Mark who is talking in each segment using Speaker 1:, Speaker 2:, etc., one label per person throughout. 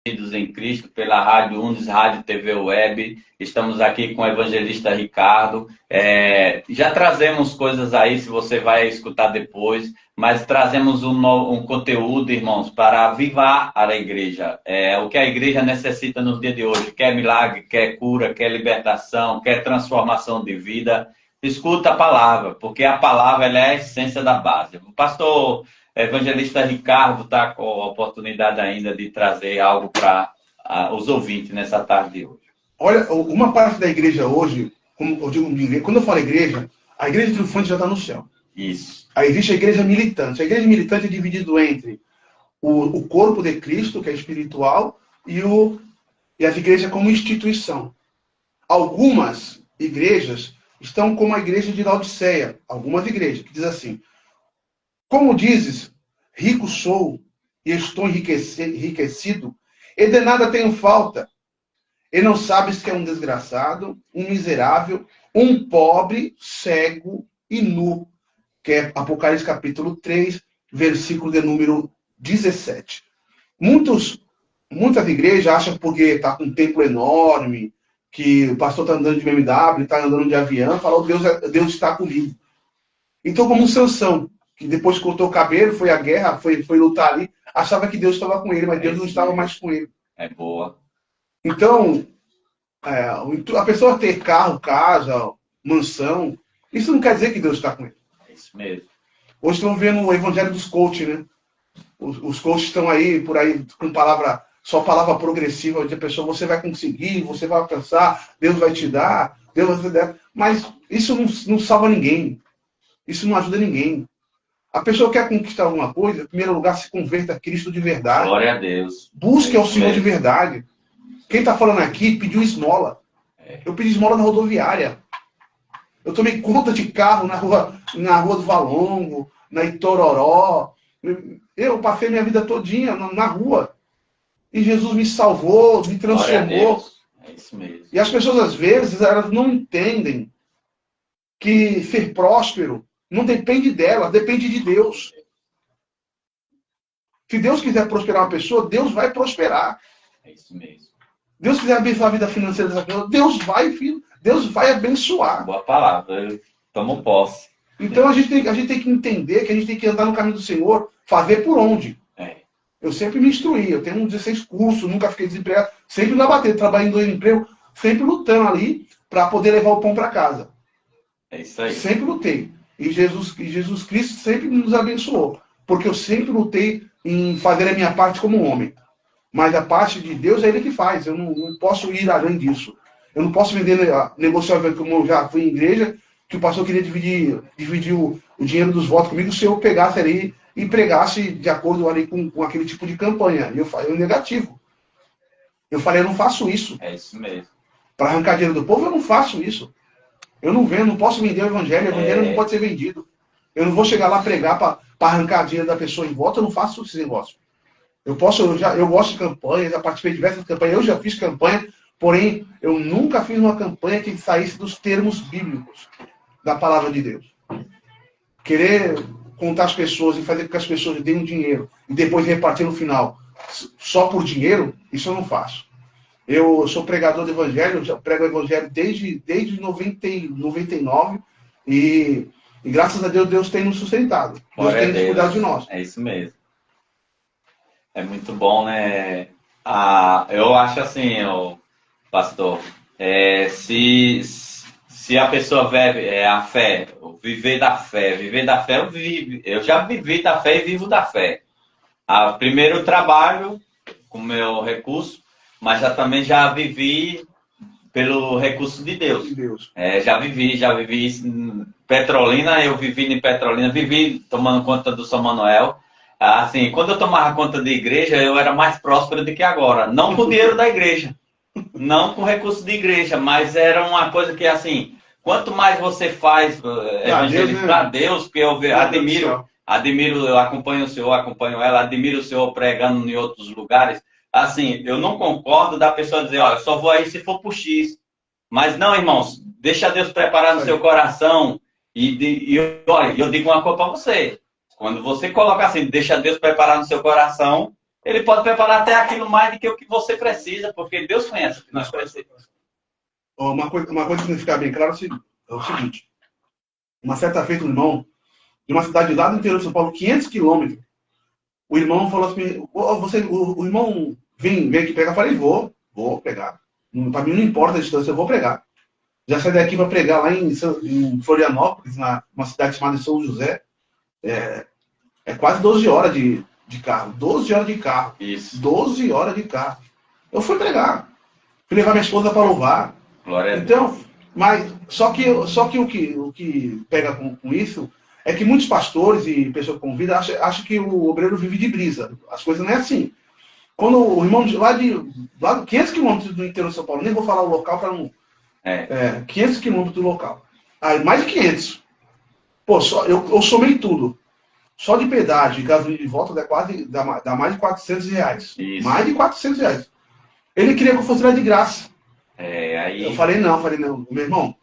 Speaker 1: Unidos em Cristo, pela Rádio Unis, Rádio TV Web. Estamos aqui com o evangelista Ricardo. Já trazemos coisas aí, se você vai escutar depois, mas trazemos um conteúdo, irmãos, para avivar a igreja. O que a igreja necessita nos dias de hoje. Quer milagre, quer cura, quer libertação, quer transformação de vida. Escuta a palavra, porque a palavra ela é a essência da base. O pastor evangelista Ricardo está com a oportunidade ainda de trazer algo para os ouvintes nessa tarde de hoje.
Speaker 2: Olha, uma parte da igreja hoje, como eu digo, quando eu falo igreja, a igreja triunfante já está no céu.
Speaker 1: Isso.
Speaker 2: Aí existe a igreja militante. A igreja militante é dividida entre o corpo de Cristo, que é espiritual, e as igrejas como instituição. Algumas igrejas estão como a igreja de Laodiceia, algumas igrejas, que diz assim: como dizes, rico sou e estou enriquecido, e de nada tenho falta. E não sabes que é um desgraçado, um miserável, um pobre, cego e nu. Que é Apocalipse capítulo 3, versículo de número 17. Muitas igrejas acham porque está com um templo enorme, que o pastor está andando de BMW, está andando de avião, falam: Deus está comigo. Então, como Sansão, que depois cortou o cabelo, foi à guerra, foi lutar ali, achava que Deus estava com ele, mas Deus não estava mais com ele.
Speaker 1: É boa.
Speaker 2: Então, a pessoa ter carro, casa, mansão, isso não quer dizer que Deus está com ele.
Speaker 1: É isso mesmo.
Speaker 2: Hoje estamos vendo o evangelho dos coaches, né? Os coaches estão aí, por aí, com só palavra progressiva, onde a pessoa, você vai conseguir, você vai alcançar, Deus vai te dar, Deus vai te dar. Mas isso não salva ninguém. Isso não ajuda ninguém. A pessoa quer conquistar alguma coisa, em primeiro lugar, se converta a Cristo de verdade.
Speaker 1: Glória a Deus.
Speaker 2: Busque ao Senhor de verdade. Quem está falando aqui pediu esmola. Eu pedi esmola na rodoviária. Eu tomei conta de carro na rua do Valongo, na Itororó. Eu passei minha vida todinha na rua. E Jesus me salvou, me transformou.
Speaker 1: É isso mesmo.
Speaker 2: E as pessoas, às vezes, elas não entendem que ser próspero não depende dela, depende de Deus. Se Deus quiser prosperar uma pessoa, Deus vai prosperar.
Speaker 1: É isso mesmo.
Speaker 2: Deus quiser abençoar a vida financeira dessa pessoa, Deus vai abençoar.
Speaker 1: Boa palavra, eu tomo posse.
Speaker 2: Então a gente tem que entender que a gente tem que andar no caminho do Senhor, fazer por onde. Eu sempre me instruí, eu tenho 16 cursos, nunca fiquei desempregado, sempre na bateria, trabalhando em 2 empregos, sempre lutando ali para poder levar o pão para casa.
Speaker 1: É isso aí.
Speaker 2: Sempre lutei. E Jesus Cristo sempre nos abençoou. Porque eu sempre lutei em fazer a minha parte como homem. Mas a parte de Deus é Ele que faz. Eu não posso ir além disso. Eu não posso negociar como eu já fui em igreja, que o pastor queria dividir o dinheiro dos votos comigo se eu pegasse ali e pregasse de acordo ali com aquele tipo de campanha. E eu falei negativo. Eu falei: eu não faço isso.
Speaker 1: É isso mesmo.
Speaker 2: Para arrancar dinheiro do povo, eu não faço isso. Eu não vendo, não posso vender o evangelho não pode ser vendido. Eu não vou chegar lá pregar para arrancar dinheiro da pessoa em volta, eu não faço esse negócio. Eu gosto de campanha, já participei de diversas campanhas, eu já fiz campanha, porém, eu nunca fiz uma campanha que saísse dos termos bíblicos da palavra de Deus. Querer contar as pessoas e fazer com que as pessoas deem dinheiro e depois repartir no final só por dinheiro, isso eu não faço. Eu sou pregador do evangelho, eu já prego o evangelho desde 99 e graças a Deus, Deus tem nos sustentado. Deus tem nos cuidado de nós.
Speaker 1: É isso mesmo. É muito bom, né? Eu acho assim, pastor, se a pessoa vive a fé, viver da fé eu já vivi da fé e vivo da fé. Primeiro eu trabalho com o meu recurso, mas já vivi pelo recurso de Deus. Já vivi em Petrolina, eu vivi em Petrolina, vivi tomando conta do São Manuel. Assim, quando eu tomava conta de igreja, eu era mais próspero do que agora. Não com o dinheiro da igreja, não com recurso de igreja, mas era uma coisa que, assim, quanto mais você faz evangelizar a Deus, porque eu admiro, eu acompanho o senhor, acompanho ela, admiro o senhor pregando em outros lugares. Assim, eu não concordo da pessoa dizer: olha, eu só vou aí se for pro X. Mas não, irmãos, deixa Deus preparar no seu coração. Olha, eu digo uma coisa para você. Quando você coloca assim, deixa Deus preparar no seu coração, Ele pode preparar até aquilo mais do que o que você precisa, porque Deus conhece o que nós precisamos.
Speaker 2: Uma coisa que tem que ficar bem claro é o seguinte. Uma certa feita, um irmão, de uma cidade lá do interior de São Paulo, 500 quilômetros, o irmão falou assim, o irmão vem aqui pegar. Eu falei, vou pegar. Para mim não importa a distância, eu vou pregar. Já saí daqui para pregar lá em Florianópolis, numa cidade chamada São José. É quase 12 horas de carro. 12 horas de carro.
Speaker 1: Isso.
Speaker 2: 12 horas de carro. Eu fui pregar. Fui levar minha esposa para louvar.
Speaker 1: Glória a Deus.
Speaker 2: Então, mas só que o que pega com isso é que muitos pastores e pessoas com vida acham que o obreiro vive de brisa. As coisas não é assim. Quando o irmão lá de 500 quilômetros do interior de São Paulo, nem vou falar o local para não... 500 quilômetros do local. Aí, mais de 500. Pô, eu somei tudo. Só de pedágio e gasolina de volta dá mais de 400 reais.
Speaker 1: Isso.
Speaker 2: Mais de 400 reais. Ele queria que eu fosse lá de graça.
Speaker 1: Aí...
Speaker 2: Eu falei, não, meu irmão,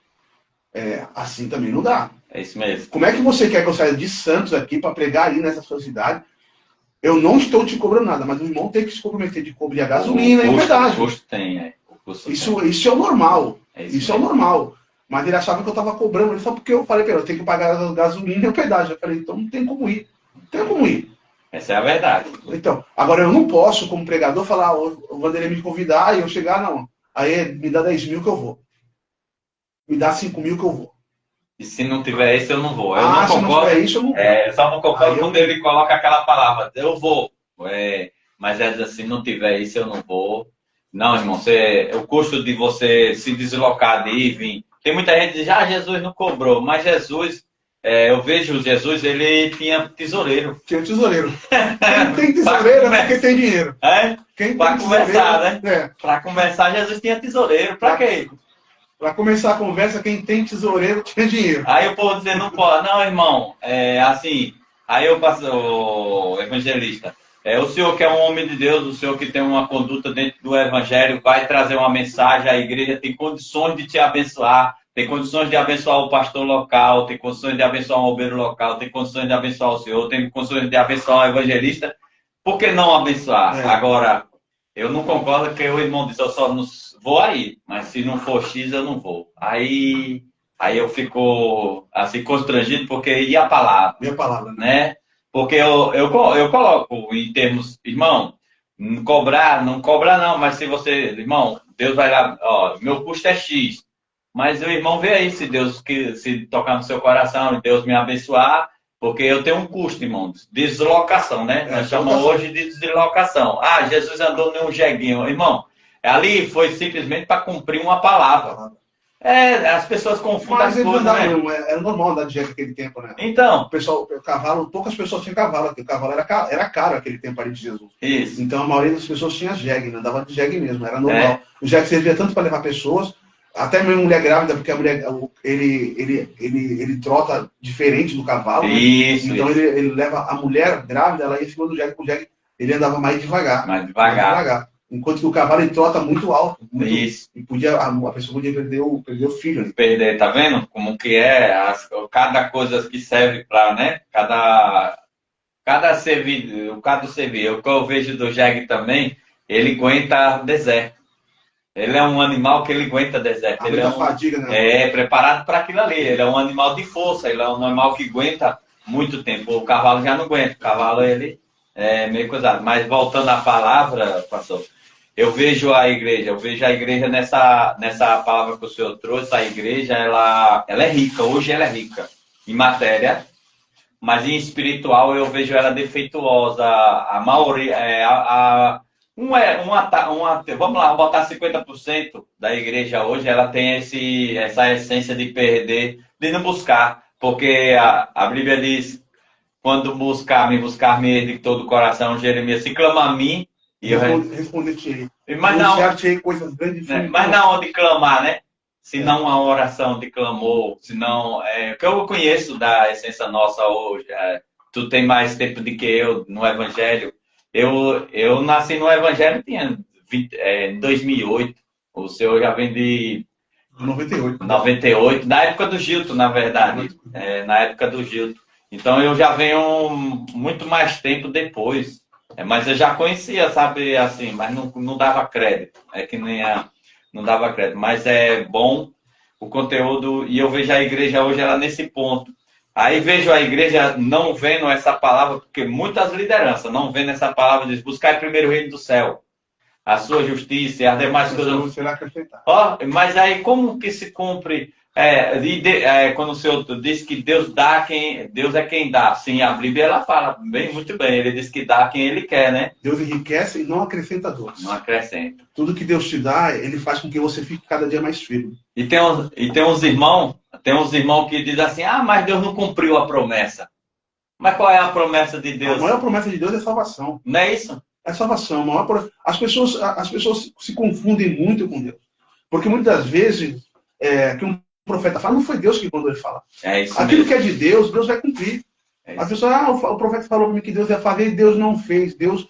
Speaker 2: assim também não dá.
Speaker 1: É isso mesmo.
Speaker 2: Como é que você quer que eu saia de Santos aqui para pregar ali nessa sua cidade? Eu não estou te cobrando nada, mas o irmão tem que se comprometer de cobrir a gasolina e o pedágio.
Speaker 1: O custo tem,
Speaker 2: Isso é o normal. Isso é o normal. Mas ele achava que eu estava cobrando, só porque eu falei, eu tenho que pagar a gasolina e o pedágio. Eu falei, então não tem como ir. Não tem como ir.
Speaker 1: Essa é a verdade.
Speaker 2: Então, agora eu não posso, como pregador, falar, o Vanderlei me convidar e eu chegar, não. Aí me dá 10 mil que eu vou. Me dá 5 mil que eu vou.
Speaker 1: E se não tiver isso, eu não vou. Eu não
Speaker 2: se
Speaker 1: concordo.
Speaker 2: não tiver isso, eu não vou.
Speaker 1: Eu só não concordo quando ele coloca aquela palavra, eu vou. Mas se não tiver isso, eu não vou. Não, irmão, o custo de você se deslocar de ir e vir. Tem muita gente que diz, Jesus não cobrou. Mas Jesus, eu vejo Jesus, ele tinha tesoureiro.
Speaker 2: Tinha tesoureiro. Quem tem tesoureiro é porque tem dinheiro.
Speaker 1: Para conversar, né? Para conversar, Jesus tinha tesoureiro. Para quê?
Speaker 2: Para começar a conversa, quem tem tesoureiro tinha dinheiro.
Speaker 1: Aí o povo dizer, não pode. Não, irmão, assim. Aí eu passo, o evangelista. O senhor que é um homem de Deus, o senhor que tem uma conduta dentro do evangelho, vai trazer uma mensagem, a igreja tem condições de te abençoar, tem condições de abençoar o pastor local, tem condições de abençoar o obreiro local, tem condições de abençoar o senhor, tem condições de abençoar o evangelista. Por que não abençoar? Agora, eu não concordo que o irmão disse, eu só não vou aí, mas se não for X, eu não vou. Aí eu fico assim constrangido, porque e a palavra?
Speaker 2: E a palavra,
Speaker 1: né? Porque eu coloco em termos, irmão, não cobrar não, mas se você, irmão, Deus vai lá, meu custo é X, mas o irmão vê aí se Deus se tocar no seu coração e Deus me abençoar, porque eu tenho um custo, irmão, deslocação, né? Nós chamamos hoje de deslocação. Jesus andou num jeguinho, irmão, ali foi simplesmente para cumprir uma palavra. As pessoas confundem as coisas, né?
Speaker 2: Era normal andar de jegue naquele tempo, né?
Speaker 1: Então.
Speaker 2: O cavalo, poucas pessoas tinham cavalo, porque o cavalo era caro naquele tempo ali de Jesus.
Speaker 1: Isso.
Speaker 2: Então a maioria das pessoas tinha jegue, né? Andava de jegue mesmo, era normal. O jegue servia tanto para levar pessoas, até mesmo mulher grávida, porque a mulher, ele trota diferente do cavalo.
Speaker 1: Isso.
Speaker 2: Então
Speaker 1: isso.
Speaker 2: Ele leva a mulher grávida, ela ia em cima do jegue, o jegue ele andava mais devagar.
Speaker 1: Mais devagar.
Speaker 2: Enquanto que o cavalo ele trota muito alto.
Speaker 1: Isso.
Speaker 2: E a pessoa podia perder o filho. Né?
Speaker 1: Perder, tá vendo? Como que cada coisa que serve para, né? Cada serviço, cada serviço. O que eu vejo do jegue também, ele aguenta deserto. Ele é um animal que ele aguenta deserto. Ele
Speaker 2: fadiga, né?
Speaker 1: Preparado para aquilo ali. Ele é um animal de força. Ele é um animal que aguenta muito tempo. O cavalo já não aguenta. O cavalo, ele é meio coisado. Mas voltando à palavra, pastor, eu vejo a igreja nessa palavra que o senhor trouxe. A igreja, ela é rica. Hoje ela é rica em matéria. Mas em espiritual eu vejo ela defeituosa. A maioria... vamos lá, botar 50% da igreja hoje, ela tem essa essência de perder, de não buscar, porque a Bíblia diz, quando buscar-me de todo o coração, Jeremias, se clama a mim, e eu
Speaker 2: responder-te.
Speaker 1: Mas não,
Speaker 2: coisas grandes.
Speaker 1: Mas não onde clamar, né? Se não uma oração de clamor, se não, o que eu conheço da essência nossa hoje, tu tem mais tempo do que eu no Evangelho. Eu nasci no Evangelho em 2008. O senhor já vem de
Speaker 2: 98.
Speaker 1: 98, da época do Gilton, na verdade. Na época do Gilton. Então eu já venho muito mais tempo depois. Mas eu já conhecia, sabe, assim, mas não dava crédito. É que nem não dava crédito. Mas é bom o conteúdo, e eu vejo a igreja hoje ela nesse ponto. Aí vejo a igreja não vendo essa palavra, porque muitas lideranças não vendo essa palavra, diz, buscar primeiro o reino do céu, a sua justiça e as demais coisas.
Speaker 2: Será acrescentado.
Speaker 1: Mas aí como que se cumpre quando o Senhor diz que Deus dá quem Deus é quem dá? Sim, a Bíblia ela fala bem, muito bem. Ele diz que dá quem Ele quer, né?
Speaker 2: Deus enriquece e não acrescenta dores.
Speaker 1: Não acrescenta.
Speaker 2: Tudo que Deus te dá, Ele faz com que você fique cada dia mais firme.
Speaker 1: E tem uns irmãos que dizem assim, mas Deus não cumpriu a promessa. Mas qual é a promessa de Deus?
Speaker 2: A maior promessa de Deus é salvação.
Speaker 1: Não é isso?
Speaker 2: É salvação. As pessoas se confundem muito com Deus. Porque muitas vezes, que um profeta fala, não foi Deus que mandou ele falar.
Speaker 1: É isso
Speaker 2: Aquilo
Speaker 1: mesmo.
Speaker 2: que é de Deus, Deus vai cumprir. A pessoa, o profeta falou para mim que Deus ia fazer e Deus não fez. Deus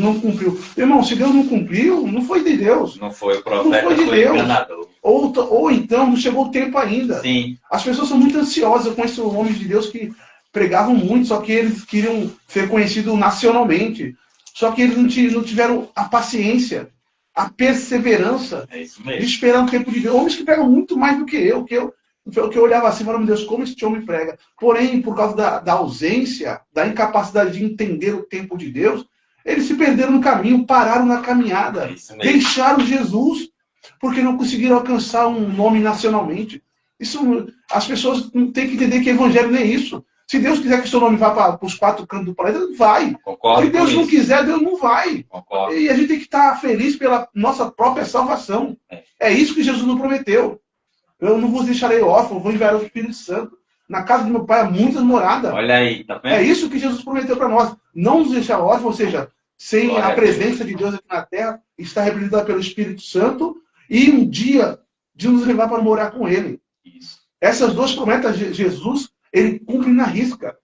Speaker 2: não cumpriu. Irmão, se Deus não cumpriu, não foi de Deus.
Speaker 1: Não foi o profeta,
Speaker 2: não foi de Deus.
Speaker 1: Enganador.
Speaker 2: Ou então, não chegou o tempo ainda.
Speaker 1: Sim.
Speaker 2: As pessoas são muito ansiosas. Eu conheço homens de Deus que pregavam muito, só que eles queriam ser conhecidos nacionalmente. Só que eles não tiveram a paciência, a perseverança de esperar o tempo de Deus. Homens que pregam muito mais do que eu. Que eu olhava assim, falava, meu Deus, como esse homem prega. Porém, por causa da ausência, da incapacidade de entender o tempo de Deus, eles se perderam no caminho, pararam na caminhada, deixaram Jesus, porque não conseguiram alcançar um nome nacionalmente. As pessoas têm que entender que evangelho não é isso. Se Deus quiser que o seu nome vá para os 4 cantos do planeta, vai.
Speaker 1: Concordo.
Speaker 2: Se Deus não quiser, Deus não vai.
Speaker 1: Concordo.
Speaker 2: E a gente tem que estar feliz pela nossa própria salvação. É isso que Jesus nos prometeu. Eu não vos deixarei órfão, vou enviar o Espírito Santo. Na casa do meu pai há muitas moradas.
Speaker 1: Olha aí, tá vendo?
Speaker 2: É isso que Jesus prometeu para nós. Não nos deixar órfãos, ou seja, sem a presença de Deus aqui na terra, está representada pelo Espírito Santo, e um dia de nos levar para morar com Ele.
Speaker 1: Isso.
Speaker 2: Essas duas promessas, Jesus, Ele cumpre na risca.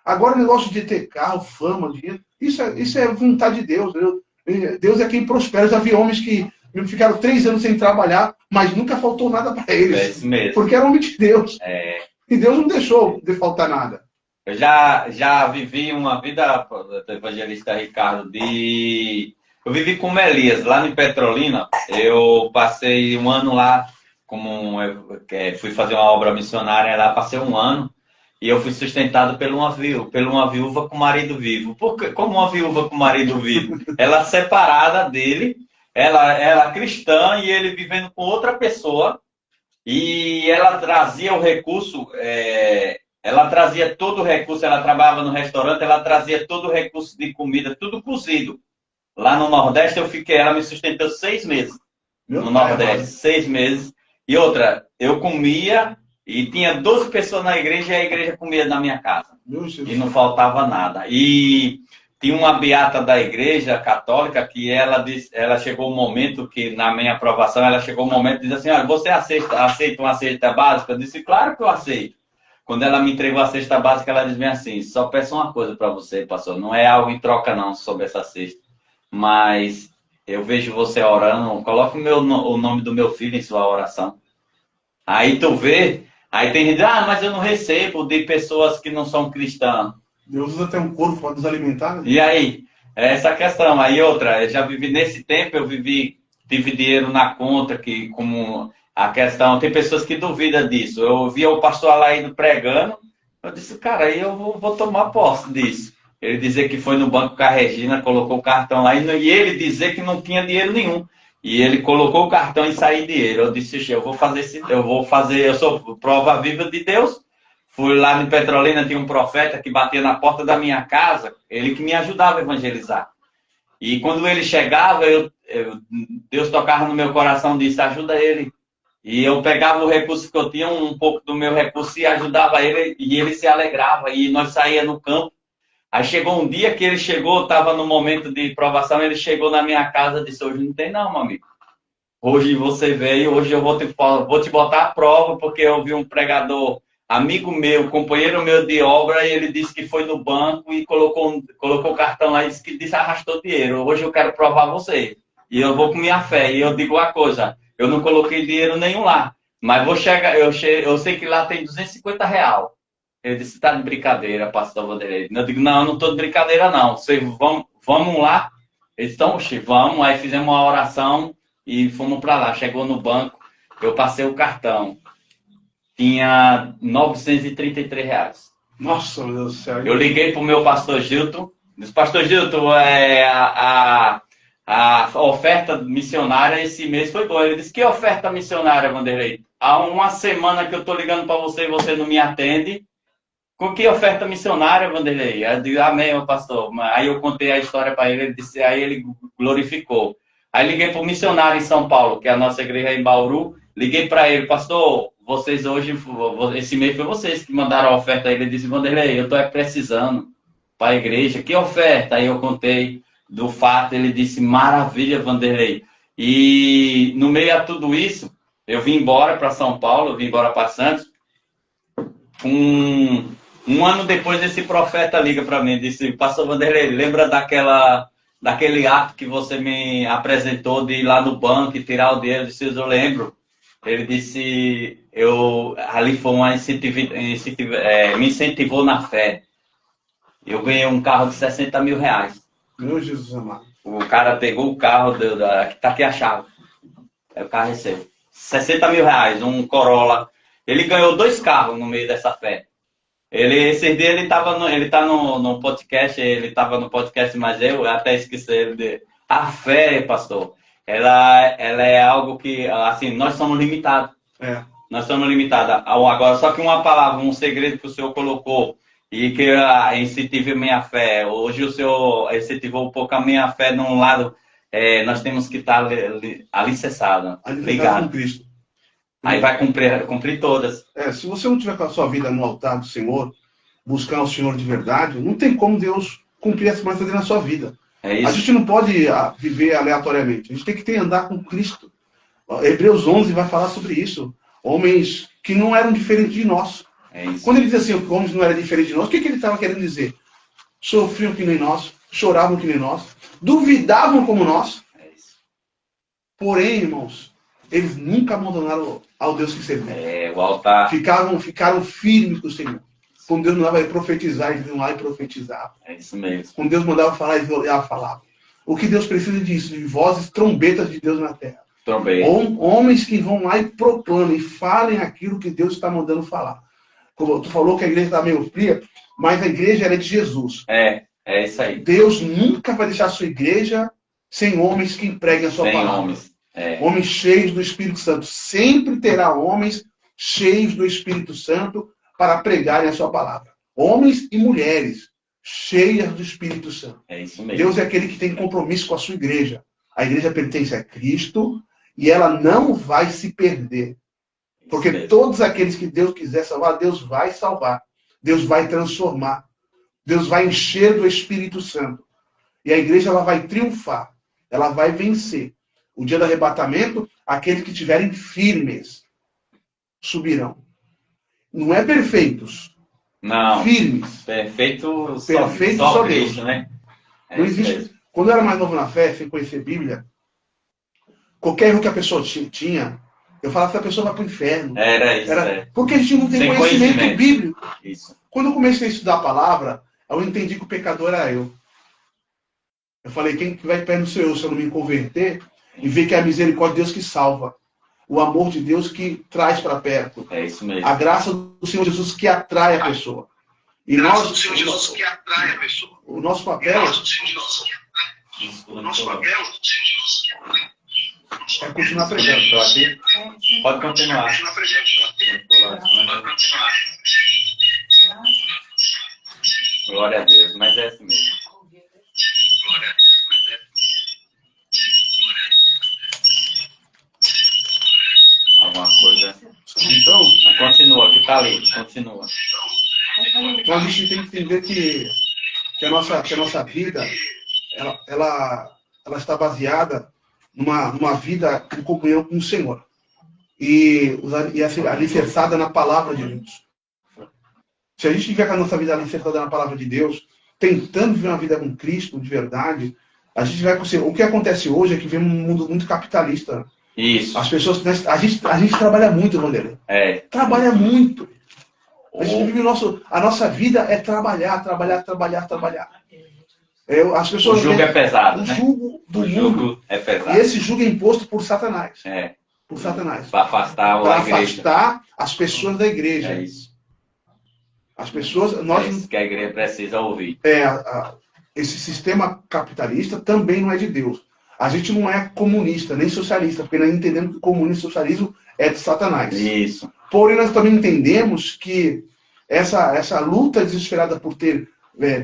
Speaker 2: Agora o negócio de ter carro, fama, dinheiro, isso é vontade de Deus. Deus é quem prospera. Eu já vi homens que ficaram 3 anos sem trabalhar, mas nunca faltou nada para eles.
Speaker 1: É isso mesmo.
Speaker 2: Porque era homem de Deus. E Deus não deixou de faltar nada.
Speaker 1: Eu já vivi uma vida, do evangelista Ricardo, eu vivi com Elias, lá em Petrolina. Eu passei um ano lá, fui fazer uma obra missionária lá, passei um ano. E eu fui sustentado por uma viúva com marido vivo. Como uma viúva com marido vivo? Ela separada dele, ela cristã, e ele vivendo com outra pessoa. E ela trazia o recurso, ela trazia todo o recurso, ela trabalhava no restaurante, ela trazia todo o recurso de comida, tudo cozido. Lá no Nordeste ela me sustentou 6 meses. No Nordeste, 6 meses. E outra, eu comia, e tinha 12 pessoas na igreja, e a igreja comia na minha casa. E não faltava nada. E tinha uma beata da igreja católica que ela chegou um momento que, na minha aprovação, ela chegou um momento e disse assim, olha, você aceita uma cesta básica? Eu disse, claro que eu aceito. Quando ela me entregou a cesta básica, ela disse assim, só peço uma coisa para você, pastor, não é algo em troca não sobre essa cesta, mas eu vejo você orando, coloque o nome do meu filho em sua oração. Aí tu vê, aí tem gente, mas eu não recebo de pessoas que não são cristãs.
Speaker 2: Deus usa até um corpo para nos alimentar. Né?
Speaker 1: E aí, essa questão. Aí outra, eu já vivi nesse tempo, tive dinheiro na conta, que como a questão, tem pessoas que duvidam disso. Eu via o pastor Alaíno pregando, eu disse, cara, aí eu vou tomar posse disso. Ele dizer que foi no banco com a Regina, colocou o cartão lá, e ele dizer que não tinha dinheiro nenhum. E ele colocou o cartão e saiu dinheiro. Eu disse, eu sou prova viva de Deus. Fui lá em Petrolina, tinha um profeta que batia na porta da minha casa, ele que me ajudava a evangelizar. E quando ele chegava, Deus tocava no meu coração e disse, ajuda ele. E eu pegava o recurso que eu tinha, um pouco do meu recurso, e ajudava ele, e ele se alegrava, e nós saíamos no campo. Aí chegou um dia que ele chegou, estava no momento de provação, ele chegou na minha casa e disse, hoje não tem não, meu amigo. Hoje você veio, hoje eu vou te botar à prova, porque eu vi um pregador amigo meu, companheiro meu de obra, e ele disse que foi no banco e colocou o cartão lá e disse arrastou dinheiro. Hoje eu quero provar você. E eu vou com minha fé. E eu digo uma coisa, eu não coloquei dinheiro nenhum lá. Mas eu sei que lá tem R$250. Ele disse, tá de brincadeira, pastor Vanderlei. Eu digo, não estou de brincadeira não. Vocês vamos lá? Eles estão, vamos. Aí fizemos uma oração e fomos para lá. Chegou no banco, eu passei o cartão. Tinha R$ 933.
Speaker 2: Nossa, meu Deus do céu.
Speaker 1: Eu liguei para o meu pastor Gilton. Disse, pastor Gilton, a oferta missionária esse mês foi boa. Ele disse, que oferta missionária, Vanderlei? Há uma semana que eu estou ligando para você e você não me atende. Com que oferta missionária, Vanderlei? Eu digo, amém, meu pastor. Aí eu contei a história para ele, ele disse, aí ele glorificou. Aí liguei para o missionário em São Paulo, que é a nossa igreja em Bauru. Liguei para ele, pastor, vocês hoje, esse mês foi vocês que mandaram a oferta. Ele disse, Vanderlei, eu estou precisando para a igreja. Que oferta? Aí eu contei do fato, ele disse, maravilha, Vanderlei. E no meio a tudo isso, eu vim embora para São Paulo, eu vim embora para Santos. Um ano depois, esse profeta liga para mim e disse, pastor Vanderlei, lembra daquele ato que você me apresentou de ir lá no banco e tirar o dinheiro? Eu disse, eu lembro. Ele disse, ali foi uma me incentivou na fé. Eu ganhei um carro de R$60 mil.
Speaker 2: Meu Jesus amado.
Speaker 1: O cara pegou o carro, que tá aqui a chave. Aí o carro recebeu. R$60 mil, um Corolla. Ele ganhou 2 carros no meio dessa fé. Esse dia ele tá no podcast, ele estava no podcast, mas eu até esqueci ele de... A fé, pastor, ela é algo que, assim, nós somos limitados. Nós somos limitados. Agora, só que uma palavra, um segredo que o senhor colocou, e que incentive minha fé. Hoje o senhor incentivou um pouco a minha fé num lado, nós temos que estar alicerçados, ligados.
Speaker 2: Com Cristo.
Speaker 1: Aí vai cumprir todas.
Speaker 2: Se você não tiver com a sua vida no altar do Senhor, buscar o Senhor de verdade, não tem como Deus cumprir essa promessa dele na sua vida.
Speaker 1: É isso.
Speaker 2: A gente não pode viver aleatoriamente. A gente tem que andar com Cristo. Hebreus 11 vai falar sobre isso. Homens que não eram diferentes de nós.
Speaker 1: É isso.
Speaker 2: Quando ele diz assim, que homens não eram diferentes de nós, o que ele estava querendo dizer? Sofriam que nem nós, choravam que nem nós, duvidavam como nós.
Speaker 1: É isso.
Speaker 2: Porém, irmãos, eles nunca abandonaram ao Deus que serviam.
Speaker 1: O altar.
Speaker 2: Ficaram firmes com o Senhor. Quando Deus mandava profetizar, eles iam lá e profetizavam.
Speaker 1: É isso mesmo.
Speaker 2: Quando Deus mandava falar, eles falavam. O que Deus precisa disso? De vozes, trombetas de Deus na terra.
Speaker 1: Trombeta.
Speaker 2: Homens que vão lá e proclamem, e falem aquilo que Deus está mandando falar. Como tu falou que a igreja está meio fria, mas a igreja é de Jesus.
Speaker 1: É isso aí.
Speaker 2: Deus nunca vai deixar a sua igreja sem homens que empreguem a sua palavra.
Speaker 1: Homens.
Speaker 2: Homens cheios do Espírito Santo. Sempre terá homens cheios do Espírito Santo para pregarem a sua palavra. Homens e mulheres cheias do Espírito Santo.
Speaker 1: É isso mesmo.
Speaker 2: Deus é aquele que tem compromisso com a sua igreja. A igreja pertence a Cristo e ela não vai se perder. Porque todos aqueles que Deus quiser salvar, Deus vai salvar. Deus vai transformar. Deus vai encher do Espírito Santo. E a igreja ela vai triunfar. Ela vai vencer. O dia do arrebatamento, aqueles que estiverem firmes subirão. Não é perfeitos.
Speaker 1: Não.
Speaker 2: Firmes.
Speaker 1: Perfeito
Speaker 2: só
Speaker 1: Deus,
Speaker 2: Deus.
Speaker 1: né?
Speaker 2: Não existe. Quando eu era mais novo na fé, sem conhecer Bíblia, qualquer erro que a pessoa tinha, eu falava que a pessoa vai para o inferno.
Speaker 1: Era isso.
Speaker 2: Porque a gente não tem
Speaker 1: Sem
Speaker 2: conhecimento bíblico.
Speaker 1: Isso.
Speaker 2: Quando eu comecei a estudar a palavra, eu entendi que o pecador era eu. Eu falei, quem vai perto sou eu, se eu não me converter, e ver que é a misericórdia de Deus que salva. O amor de Deus que traz para perto.
Speaker 1: É isso mesmo.
Speaker 2: A graça do Senhor Jesus que atrai a pessoa. E o nosso papel é continuar pregando.
Speaker 1: Estou aqui? Pode continuar. Glória a Deus, mas é assim mesmo. Alguma coisa.
Speaker 2: Então,
Speaker 1: continua, que está ali, continua.
Speaker 2: Então a gente tem que entender que a nossa vida ela está baseada numa vida em comunhão com o Senhor. E alicerçada na palavra de Deus. Se a gente tiver com a nossa vida alicerçada na palavra de Deus, tentando viver uma vida com Cristo de verdade, a gente vai conseguir. O que acontece hoje é que vemos um mundo muito capitalista.
Speaker 1: Isso.
Speaker 2: As pessoas, a gente trabalha muito, Vanderlei. Trabalha muito. A gente vive a nossa vida é trabalhar. As pessoas
Speaker 1: O jugo é pesado,
Speaker 2: o
Speaker 1: né?
Speaker 2: jugo do
Speaker 1: O
Speaker 2: mundo.
Speaker 1: jugo é
Speaker 2: E
Speaker 1: pesado.
Speaker 2: esse jugo é imposto por Satanás.
Speaker 1: É.
Speaker 2: Por Satanás.
Speaker 1: Para afastar
Speaker 2: Para
Speaker 1: a igreja.
Speaker 2: afastar as pessoas da igreja.
Speaker 1: É isso.
Speaker 2: As pessoas,
Speaker 1: É isso que a igreja precisa ouvir.
Speaker 2: Esse sistema capitalista também não é de Deus. A gente não é comunista, nem socialista, porque nós entendemos que o comunismo e o socialismo é de Satanás.
Speaker 1: Isso.
Speaker 2: Porém, nós também entendemos que essa luta desesperada por ter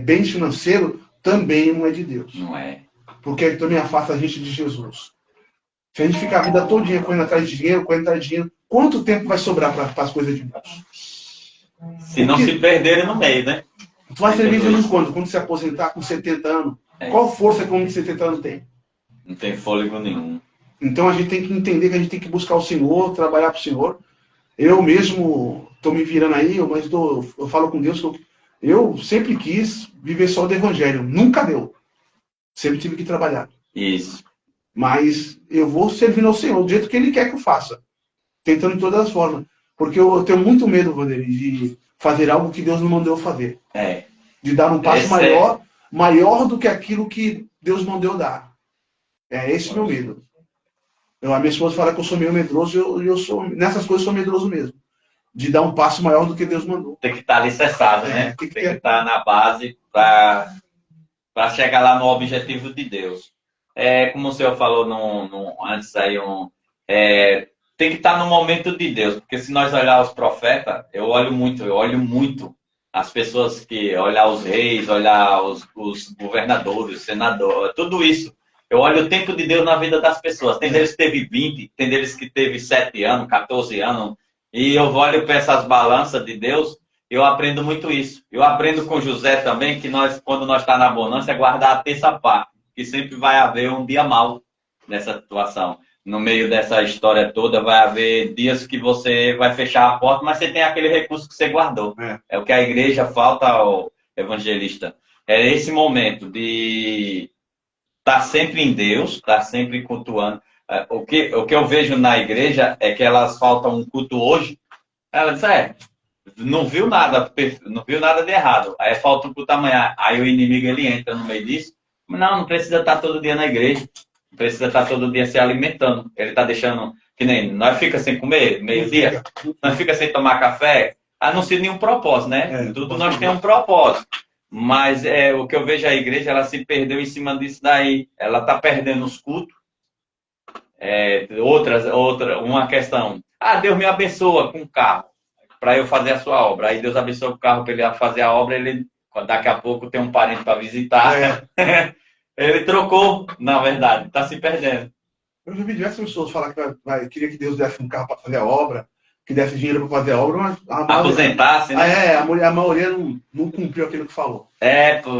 Speaker 2: bens financeiros também não é de Deus.
Speaker 1: Não é.
Speaker 2: Porque ele também afasta a gente de Jesus. Se a gente ficar a vida todinha correndo atrás de dinheiro, quanto tempo vai sobrar para as coisas de Deus?
Speaker 1: Se não se perderem no meio, né?
Speaker 2: Tu vai servir Jesus quando? Quando se aposentar com 70 anos? Qual força que um de 70 anos tem?
Speaker 1: Não tem fôlego nenhum.
Speaker 2: Então a gente tem que entender que a gente tem que buscar o Senhor, trabalhar para o Senhor. Eu mesmo estou me virando aí, mas eu falo com Deus que eu sempre quis viver só do Evangelho. Nunca deu. Sempre tive que trabalhar.
Speaker 1: Isso.
Speaker 2: Mas eu vou servindo ao Senhor do jeito que Ele quer que eu faça. Tentando de todas as formas. Porque eu tenho muito medo, Vanderlei, de fazer algo que Deus não mandou eu fazer. De dar um passo maior do que aquilo que Deus mandou eu dar. É esse o meu medo. A minha esposa fala que eu sou meio medroso, eu sou, nessas coisas eu sou medroso mesmo. De dar um passo maior do que Deus mandou.
Speaker 1: Tem que estar alicerçado, né? Tem que estar na base para chegar lá no objetivo de Deus. Como o senhor falou antes aí, tem que estar no momento de Deus. Porque se nós olhar os profetas, eu olho muito as pessoas que olhar os reis, olhar os governadores, senadores, tudo isso. Eu olho o tempo de Deus na vida das pessoas. Tem deles que teve 20, tem deles que teve 7 anos, 14 anos. E eu olho para essas balanças de Deus, eu aprendo muito isso. Eu aprendo com José também, que quando nós está na bonança, é guardar a terça parte. Que sempre vai haver um dia mau nessa situação. No meio dessa história toda, vai haver dias que você vai fechar a porta, mas você tem aquele recurso que você guardou. É o que a igreja falta ao evangelista. É esse momento de está sempre em Deus, está sempre cultuando. O que eu vejo na igreja é que elas faltam um culto hoje. Ela diz, não viu nada de errado. Aí falta um culto amanhã. Aí o inimigo ele entra no meio disso. Não precisa estar todo dia na igreja. Não precisa estar todo dia se alimentando. Ele está deixando, que nem nós fica sem comer, meio-dia. Nós fica sem tomar café. A não ser nenhum propósito, né? Tudo nós temos um propósito. Mas o que eu vejo a igreja, ela se perdeu em cima disso daí. Ela está perdendo os cultos. Uma questão. Deus me abençoa com o carro para eu fazer a sua obra. Aí Deus abençoa o carro para ele fazer a obra. Daqui a pouco tem um parente para visitar. Ele trocou, na verdade. Está se perdendo.
Speaker 2: Eu já vi diversas pessoas falar que queria que Deus desse um carro para fazer a obra, que desse dinheiro para fazer a obra, mas
Speaker 1: aposentasse, né?
Speaker 2: A maioria não cumpriu aquilo que falou.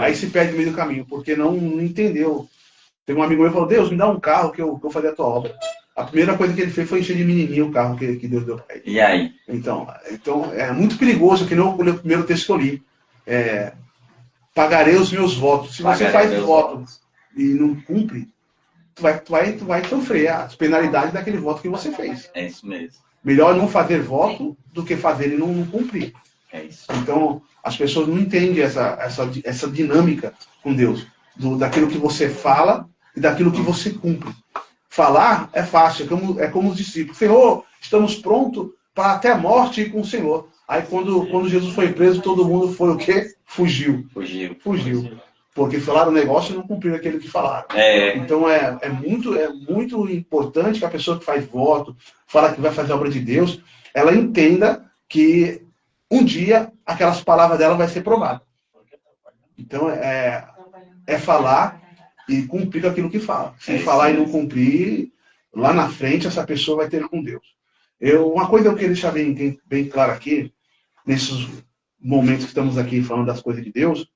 Speaker 2: Aí se perde no meio do caminho, porque não entendeu. Teve um amigo meu que falou, Deus, me dá um carro que eu vou fazer a tua obra. A primeira coisa que ele fez foi encher de menininho o carro que Deus deu para ele.
Speaker 1: E aí?
Speaker 2: Então, é muito perigoso, que nem o primeiro texto que eu li. Pagarei os meus votos. Se você faz votos e não cumpre, tu vai sofrer as penalidades daquele voto que você fez.
Speaker 1: É isso mesmo.
Speaker 2: Melhor não fazer voto do que fazer e não cumprir.
Speaker 1: É isso.
Speaker 2: Então, as pessoas não entendem essa dinâmica com Deus. Daquilo que você fala e daquilo que você cumpre. Falar é fácil, é como os discípulos. Senhor, estamos prontos para até a morte ir com o Senhor. Aí quando Jesus foi preso, todo mundo foi o quê? Fugiu. Porque falaram o negócio e não cumpriram aquilo que falaram. Então é muito importante que a pessoa que faz voto, fala que vai fazer a obra de Deus, ela entenda que um dia aquelas palavras dela vai ser provadas. Então é falar e cumprir aquilo que fala. Se falar e não cumprir, lá na frente essa pessoa vai ter com Deus. Uma coisa que eu queria deixar bem claro aqui, nesses momentos que estamos aqui falando das coisas de Deus,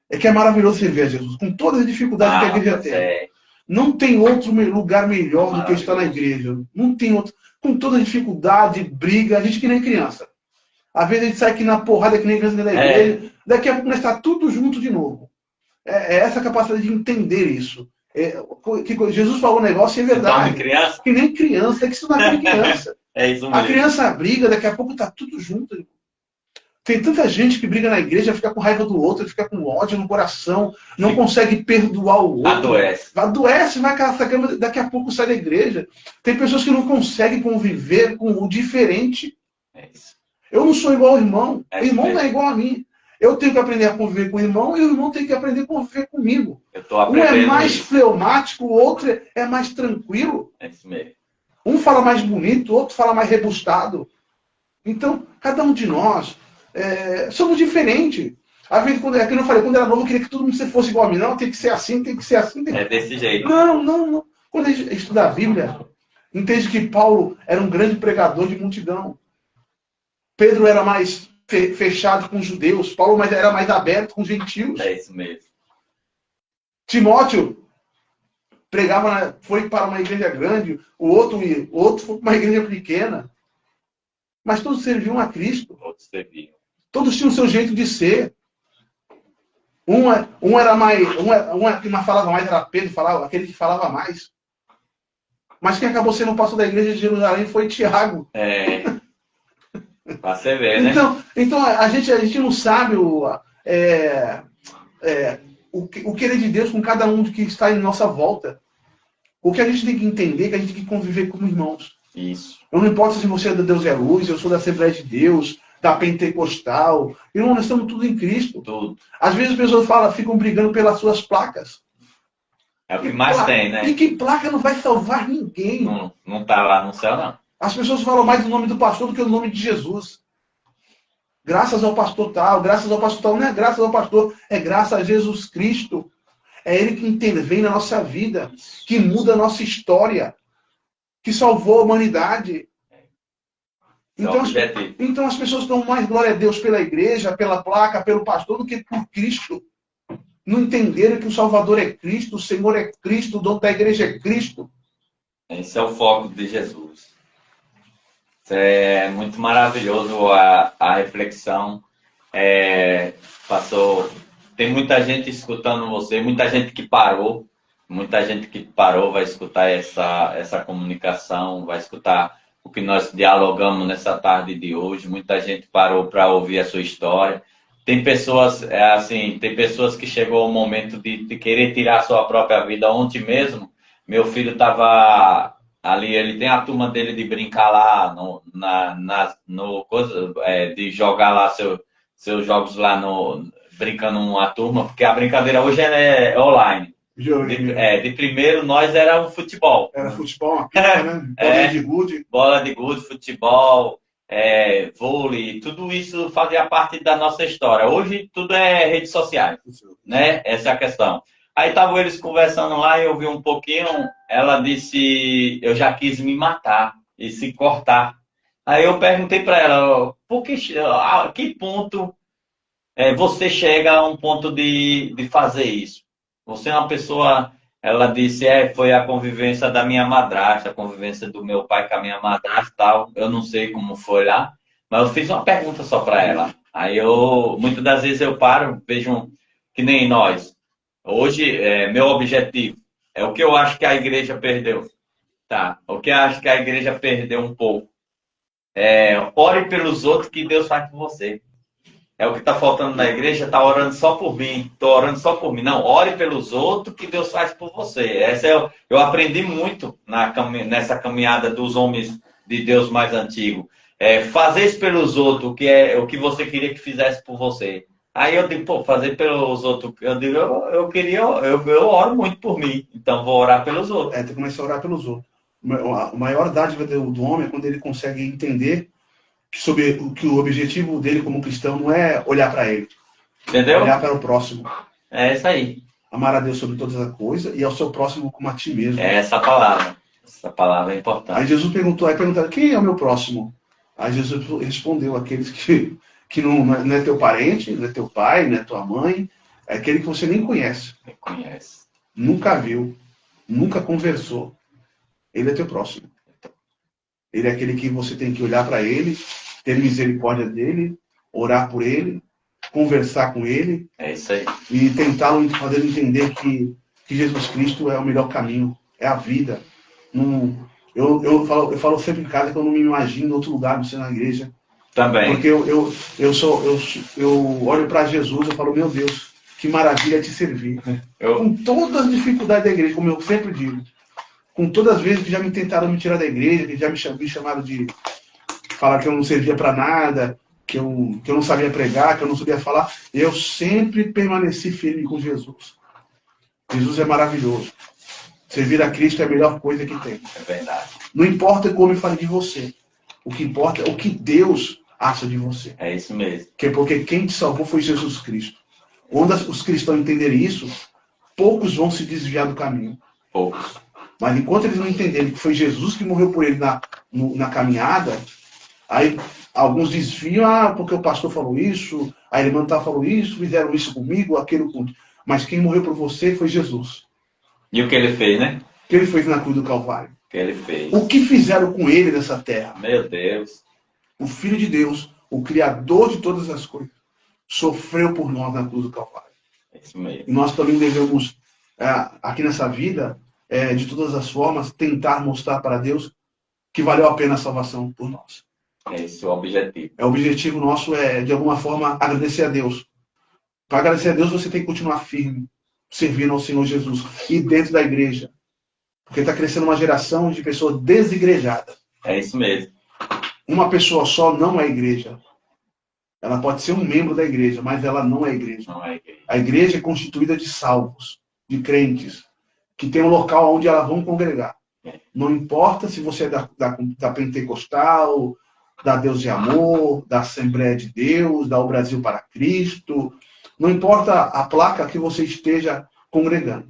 Speaker 2: é que é maravilhoso você ver Jesus, com todas as dificuldades que a igreja tem. Não tem outro lugar melhor do que estar na igreja. Não tem outro. Com toda a dificuldade, briga, a gente que nem criança. Às vezes a gente sai aqui na porrada que nem criança dentro da igreja, daqui a pouco nós está tudo junto de novo. É essa capacidade de entender isso. Que Jesus falou um negócio e é verdade. Que nem criança, é que isso não é criança.
Speaker 1: É isso mesmo.
Speaker 2: A criança briga, daqui a pouco está tudo junto. Tem tanta gente que briga na igreja, fica com raiva do outro, fica com ódio no coração, não consegue perdoar o outro.
Speaker 1: Adoece.
Speaker 2: Adoece, vai caçar, daqui a pouco sai da igreja. Tem pessoas que não conseguem conviver com o diferente.
Speaker 1: É isso.
Speaker 2: Eu não sou igual ao irmão.
Speaker 1: É
Speaker 2: O irmão
Speaker 1: isso
Speaker 2: não é igual a mim. Eu tenho que aprender a conviver com o irmão e o irmão tem que aprender a conviver comigo.
Speaker 1: Eu tô
Speaker 2: Um
Speaker 1: aprendendo
Speaker 2: é mais
Speaker 1: isso.
Speaker 2: fleumático, o outro é mais tranquilo.
Speaker 1: É isso mesmo.
Speaker 2: Um fala mais bonito, o outro fala mais rebustado. Então, cada um de nós somos diferentes. Às vezes, quando eu falei, quando era novo, eu queria que todo mundo fosse igual a mim. Não, tem que ser assim, tem que ser assim.
Speaker 1: É desse jeito.
Speaker 2: Não. Quando a gente estuda a Bíblia, entende que Paulo era um grande pregador de multidão. Pedro era mais fechado com os judeus. Paulo era mais aberto com os gentios.
Speaker 1: É isso mesmo.
Speaker 2: Timóteo pregava, foi para uma igreja grande, o outro foi para uma igreja pequena. Mas todos serviam a Cristo.
Speaker 1: Todos serviam.
Speaker 2: Todos tinham o seu jeito de ser. Um era mais. Que falava mais era Pedro, aquele que falava mais. Mas quem acabou sendo o pastor da igreja de Jerusalém foi Tiago.
Speaker 1: Pra você ver, né?
Speaker 2: Então a gente não sabe o querer de Deus com cada um que está em nossa volta. O que a gente tem que entender é que a gente tem que conviver como irmãos.
Speaker 1: Isso.
Speaker 2: Eu não importa se você é da Deus é Luz, eu sou da Assembleia de Deus, da Pentecostal. Irmão, nós estamos tudo em Cristo.
Speaker 1: Tudo.
Speaker 2: Às vezes as pessoas ficam brigando pelas suas placas.
Speaker 1: É o que mais tem, né?
Speaker 2: E que placa não vai salvar ninguém?
Speaker 1: Não tá lá no céu, não.
Speaker 2: As pessoas falam mais do nome do pastor do que do nome de Jesus. Graças ao pastor tal, graças ao pastor tal. Não é graças ao pastor, é graças a Jesus Cristo. É Ele que intervém na nossa vida, que muda a nossa história, que salvou a humanidade. Então as pessoas dão mais glória a Deus pela igreja, pela placa, pelo pastor, do que por Cristo. Não entenderam que o Salvador é Cristo, o Senhor é Cristo, o dono da igreja é Cristo.
Speaker 1: Esse é o foco de Jesus. Isso é muito maravilhoso a reflexão. Tem muita gente escutando você, muita gente que parou vai escutar essa comunicação, vai escutar o que nós dialogamos nessa tarde de hoje. Muita gente parou para ouvir a sua história. Tem pessoas que chegou o momento de querer tirar a sua própria vida. Ontem mesmo, meu filho estava ali, ele tem a turma dele de brincar lá, de jogar lá seus jogos lá, brincando uma turma, porque a brincadeira hoje é online. De primeiro, nós era o futebol.
Speaker 2: Era futebol, uma pista, né? Bola de gude.
Speaker 1: Bola de gude, futebol, vôlei, tudo isso fazia parte da nossa história. Hoje tudo é redes sociais, né? Essa é a questão. Aí estavam eles conversando lá e eu vi um pouquinho, ela disse, eu já quis me matar e se cortar. Aí eu perguntei para ela, a que ponto você chega a um ponto de fazer isso? Você é uma pessoa, ela disse, foi a convivência da minha madrasta, a convivência do meu pai com a minha madrasta e tal. Eu não sei como foi lá, mas eu fiz uma pergunta só para ela. Aí muitas das vezes eu paro, vejo que nem nós. Hoje, meu objetivo é o que eu acho que a igreja perdeu. Tá? O que eu acho que a igreja perdeu um pouco. Ore pelos outros que Deus faz por você. É o que está faltando na igreja, está orando só por mim. Estou orando só por mim. Não, ore pelos outros que Deus faz por você. Eu aprendi muito nessa caminhada dos homens de Deus mais antigos. Fazer isso pelos outros, que é o que você queria que fizesse por você. Aí eu digo, fazer pelos outros. Eu digo, eu oro muito por mim, então vou orar pelos outros.
Speaker 2: Tem que começar a orar pelos outros. A maior dádiva do homem é quando ele consegue entender que o objetivo dele como cristão não é olhar para ele.
Speaker 1: Entendeu?
Speaker 2: É olhar para o próximo.
Speaker 1: É isso aí.
Speaker 2: Amar a Deus sobre todas as coisas e ao seu próximo como a ti mesmo.
Speaker 1: É essa palavra. Essa palavra é importante.
Speaker 2: Aí Jesus perguntaram, quem é o meu próximo? Aí Jesus respondeu, aqueles que não é teu parente, não é teu pai, não é tua mãe, é aquele que você nem conhece.
Speaker 1: Nem conhece.
Speaker 2: Nunca viu, nunca conversou. Ele é teu próximo. Ele é aquele que você tem que olhar para ele, ter misericórdia dele, orar por ele, conversar com ele.
Speaker 1: É isso aí.
Speaker 2: E tentar fazer ele entender que Jesus Cristo é o melhor caminho, é a vida. Eu falo sempre em casa que eu não me imagino em outro lugar, não ser na igreja.
Speaker 1: Também.
Speaker 2: Porque eu olho para Jesus, eu falo, meu Deus, que maravilha te servir. Com todas as dificuldades da igreja, como eu sempre digo, com todas as vezes que já me tentaram me tirar da igreja, que já me chamaram de falar que eu não servia para nada, que eu não sabia pregar, que eu não sabia falar, eu sempre permaneci firme com Jesus. Jesus é maravilhoso. Servir a Cristo é a melhor coisa que tem.
Speaker 1: É verdade.
Speaker 2: Não importa como eu fale de você. O que importa é o que Deus acha de você.
Speaker 1: É isso mesmo.
Speaker 2: Porque quem te salvou foi Jesus Cristo. Quando os cristãos entenderem isso, poucos vão se desviar do caminho.
Speaker 1: Poucos.
Speaker 2: Mas enquanto eles não entenderem que foi Jesus que morreu por ele na caminhada, aí alguns desviam, porque o pastor falou isso, a irmã falou isso, fizeram isso comigo, aquilo comigo. Mas quem morreu por você foi Jesus.
Speaker 1: E o que ele fez, né?
Speaker 2: O que ele fez na cruz do Calvário?
Speaker 1: O que ele fez.
Speaker 2: O que fizeram com ele nessa terra?
Speaker 1: Meu Deus.
Speaker 2: O Filho de Deus, o Criador de todas as coisas, sofreu por nós na cruz do Calvário.
Speaker 1: É isso mesmo.
Speaker 2: E nós também devemos, aqui nessa vida, de todas as formas, tentar mostrar para Deus que valeu a pena a salvação por nós.
Speaker 1: Esse é o objetivo.
Speaker 2: O objetivo nosso é, de alguma forma, agradecer a Deus. Para agradecer a Deus, você tem que continuar firme, servindo ao Senhor Jesus. E dentro da igreja. Porque está crescendo uma geração de pessoas desigrejadas.
Speaker 1: É isso mesmo.
Speaker 2: Uma pessoa só não é igreja. Ela pode ser um membro da igreja, mas ela não é igreja.
Speaker 1: Não é igreja.
Speaker 2: A igreja é constituída de salvos, de crentes, que tem um local onde elas vão congregar. Não importa se você é da Pentecostal, da Deus de Amor, da Assembleia de Deus, da O Brasil para Cristo. Não importa a placa que você esteja congregando.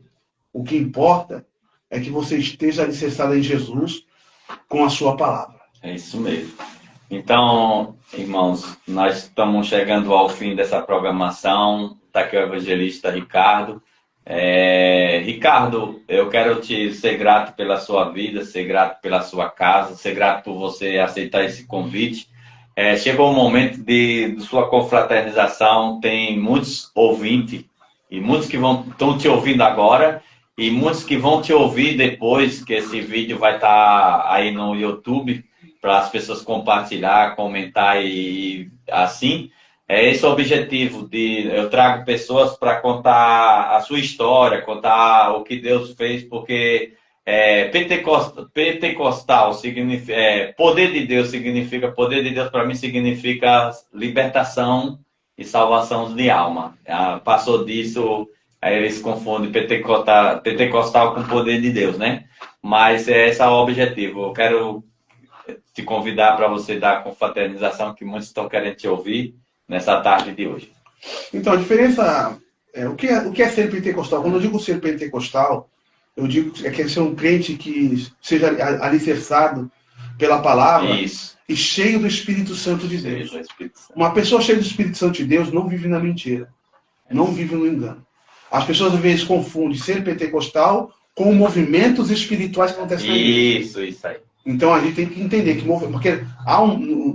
Speaker 2: O que importa é que você esteja alicerçado em Jesus com a sua palavra.
Speaker 1: É isso mesmo. Então, irmãos, nós estamos chegando ao fim dessa programação. Está aqui o evangelista Ricardo. Ricardo, eu quero te ser grato pela sua vida, ser grato pela sua casa, ser grato por você aceitar esse convite. Chegou o momento de sua confraternização, tem muitos ouvintes e muitos que estão te ouvindo agora e muitos que vão te ouvir depois, que esse vídeo vai estar aí no YouTube para as pessoas compartilhar, comentar e assim. Esse é o objetivo eu trago pessoas para contar a sua história, contar o que Deus fez, porque pentecostal significa, poder de Deus para mim significa libertação e salvação de alma. Passou disso, aí eles confundem pentecostal com poder de Deus, né? Mas esse é o objetivo. Eu quero te convidar para você dar a confraternização que muitos estão querendo te ouvir nessa tarde de hoje.
Speaker 2: Então, a diferença... o que é ser pentecostal? Quando eu digo ser pentecostal, eu digo que é ser um crente que seja alicerçado pela palavra.
Speaker 1: Isso.
Speaker 2: E cheio do Espírito Santo de Deus. Uma pessoa cheia do Espírito Santo de Deus não vive na mentira. Não vive no engano. As pessoas, às vezes, confundem ser pentecostal com movimentos espirituais que acontecem na igreja.
Speaker 1: Isso aí.
Speaker 2: Então, a gente tem que entender que porque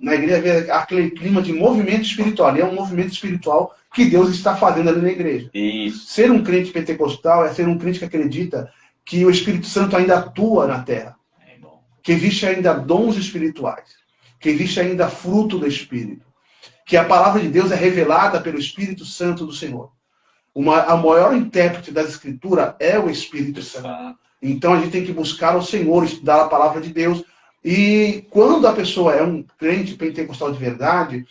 Speaker 2: na igreja há aquele clima de movimento espiritual. E é um movimento espiritual que Deus está fazendo ali na igreja.
Speaker 1: Isso.
Speaker 2: Ser um crente pentecostal é ser um crente que acredita que o Espírito Santo ainda atua na terra. Que existe ainda dons espirituais. Que existe ainda fruto do Espírito. Que a palavra de Deus é revelada pelo Espírito Santo do Senhor. A maior intérprete da Escritura é o Espírito Santo. Então a gente tem que buscar o Senhor, estudar a palavra de Deus. E quando a pessoa é um crente pentecostal de verdade,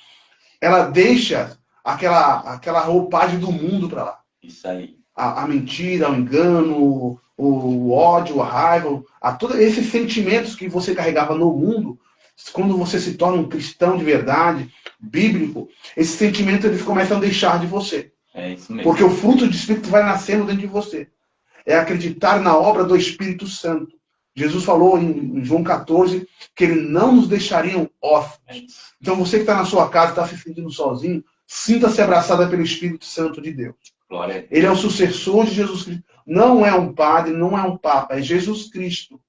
Speaker 2: ela deixa aquela roupagem do mundo para lá.
Speaker 1: Isso aí.
Speaker 2: A mentira, o engano, o ódio, a raiva, todos esses sentimentos que você carregava no mundo, quando você se torna um cristão de verdade, bíblico, esses sentimentos eles começam a deixar de você.
Speaker 1: É isso mesmo.
Speaker 2: Porque o fruto do Espírito vai nascendo dentro de você. É acreditar na obra do Espírito Santo. Jesus falou em João 14 que ele não nos deixaria órfãos. Então você que está na sua casa, está se sentindo sozinho, sinta-se abraçada pelo Espírito Santo de Deus.
Speaker 1: Glória a Deus.
Speaker 2: Ele é o sucessor de Jesus Cristo. Não é um padre, não é um papa, é Jesus Cristo.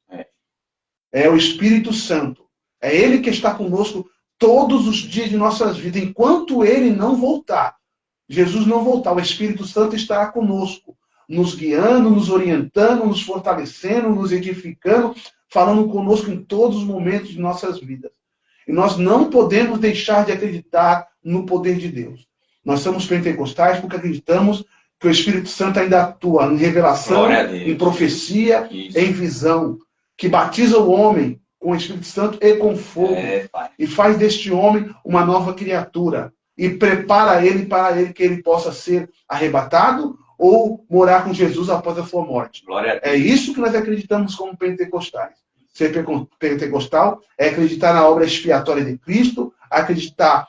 Speaker 2: É o Espírito Santo. É ele que está conosco todos os dias de nossas vidas. Enquanto ele não voltar, Jesus não voltar, o Espírito Santo estará conosco, nos guiando, nos orientando, nos fortalecendo, nos edificando, falando conosco em todos os momentos de nossas vidas. E nós não podemos deixar de acreditar no poder de Deus. Nós somos pentecostais porque acreditamos que o Espírito Santo ainda atua em revelação, em profecia, em visão, que batiza o homem com o Espírito Santo e com fogo, e faz deste homem uma nova criatura, e prepara ele para ele que ele possa ser arrebatado ou morar com Jesus após a sua morte. É isso que nós acreditamos como pentecostais. Ser pentecostal é acreditar na obra expiatória de Cristo, acreditar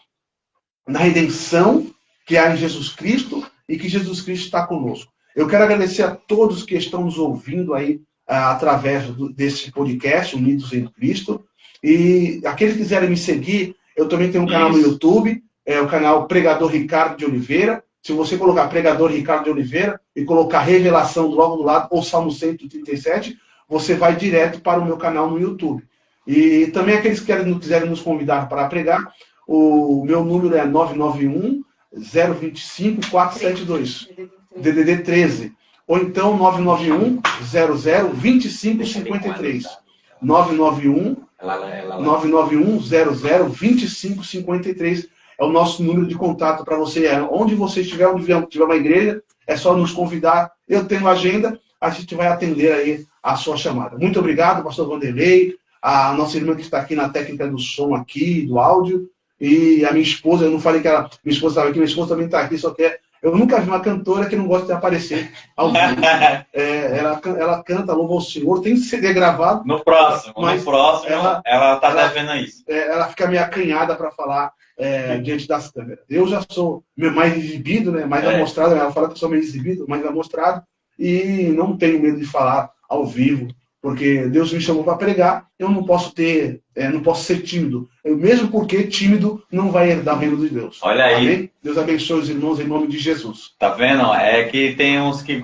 Speaker 2: na redenção que há em Jesus Cristo e que Jesus Cristo está conosco. Eu quero agradecer a todos que estão nos ouvindo aí através desse podcast, Unidos em Cristo. E aqueles que quiserem me seguir, eu também tenho um canal no YouTube, é o canal Pregador Ricardo de Oliveira. Se você colocar Pregador Ricardo de Oliveira e colocar Revelação logo do lado, ou Salmo 137, você vai direto para o meu canal no YouTube. E também aqueles que quiserem nos convidar para pregar, o meu número é 991 025 472, DDD 13. Ou então 991 00 2553. 991 00 2553 é o nosso número de contato para você. Onde você estiver, onde tiver uma igreja, é só nos convidar. Eu tenho agenda, a gente vai atender aí a sua chamada. Muito obrigado, pastor Vanderlei, a nossa irmã que está aqui na técnica do som aqui, do áudio, e a minha esposa. Eu não falei que minha esposa estava aqui, minha esposa também está aqui, só que eu nunca vi uma cantora que não gosta de aparecer ao vivo. Ela canta, louva o Senhor, tem CD gravado.
Speaker 1: No próximo ela está devendo isso.
Speaker 2: Ela fica meio acanhada para falar diante das câmeras. Eu já sou mais exibido, né, mais amostrado. Ela fala que eu sou meio exibido, mais amostrado, e não tenho medo de falar ao vivo, porque Deus me chamou para pregar. Eu não posso não posso ser tímido. Mesmo porque tímido não vai herdar o reino de Deus.
Speaker 1: Olha aí.
Speaker 2: Amém? Deus abençoe os irmãos em nome de Jesus.
Speaker 1: Tá vendo? É que tem uns que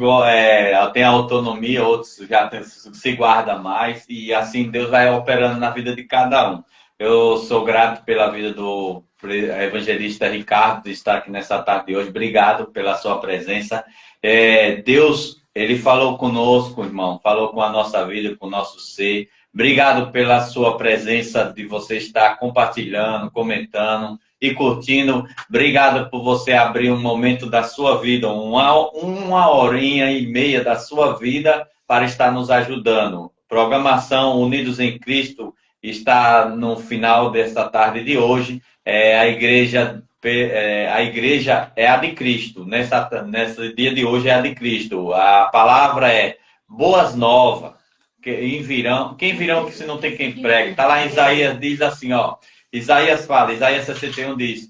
Speaker 1: têm autonomia, outros já se guardam mais, e assim Deus vai operando na vida de cada um. Eu sou grato pela vida do evangelista Ricardo de estar aqui nessa tarde de hoje. Obrigado pela sua presença. Deus, ele falou conosco, irmão, falou com a nossa vida, com o nosso ser. Obrigado pela sua presença, de você estar compartilhando, comentando e curtindo. Obrigado por você abrir um momento da sua vida, uma horinha e meia da sua vida para estar nos ajudando. Programação Unidos em Cristo está no final desta tarde de hoje. A igreja é a de Cristo. Nesse dia de hoje é a de Cristo. A palavra é boas novas. Quem virão que se não tem quem pregue? Está lá em Isaías, diz assim, ó. Isaías fala, Isaías 61 diz: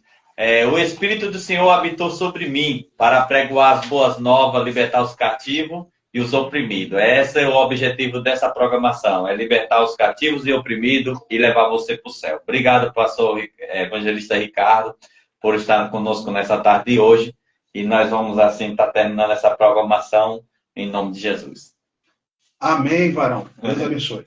Speaker 1: o Espírito do Senhor habitou sobre mim para pregoar as boas novas, libertar os cativos e os oprimidos. Esse é o objetivo dessa programação, é libertar os cativos e oprimidos e levar você para o céu. Obrigado, pastor evangelista Ricardo, por estar conosco nessa tarde de hoje. E nós vamos, assim, estar terminando essa programação em nome de Jesus.
Speaker 2: Amém, varão. Deus abençoe.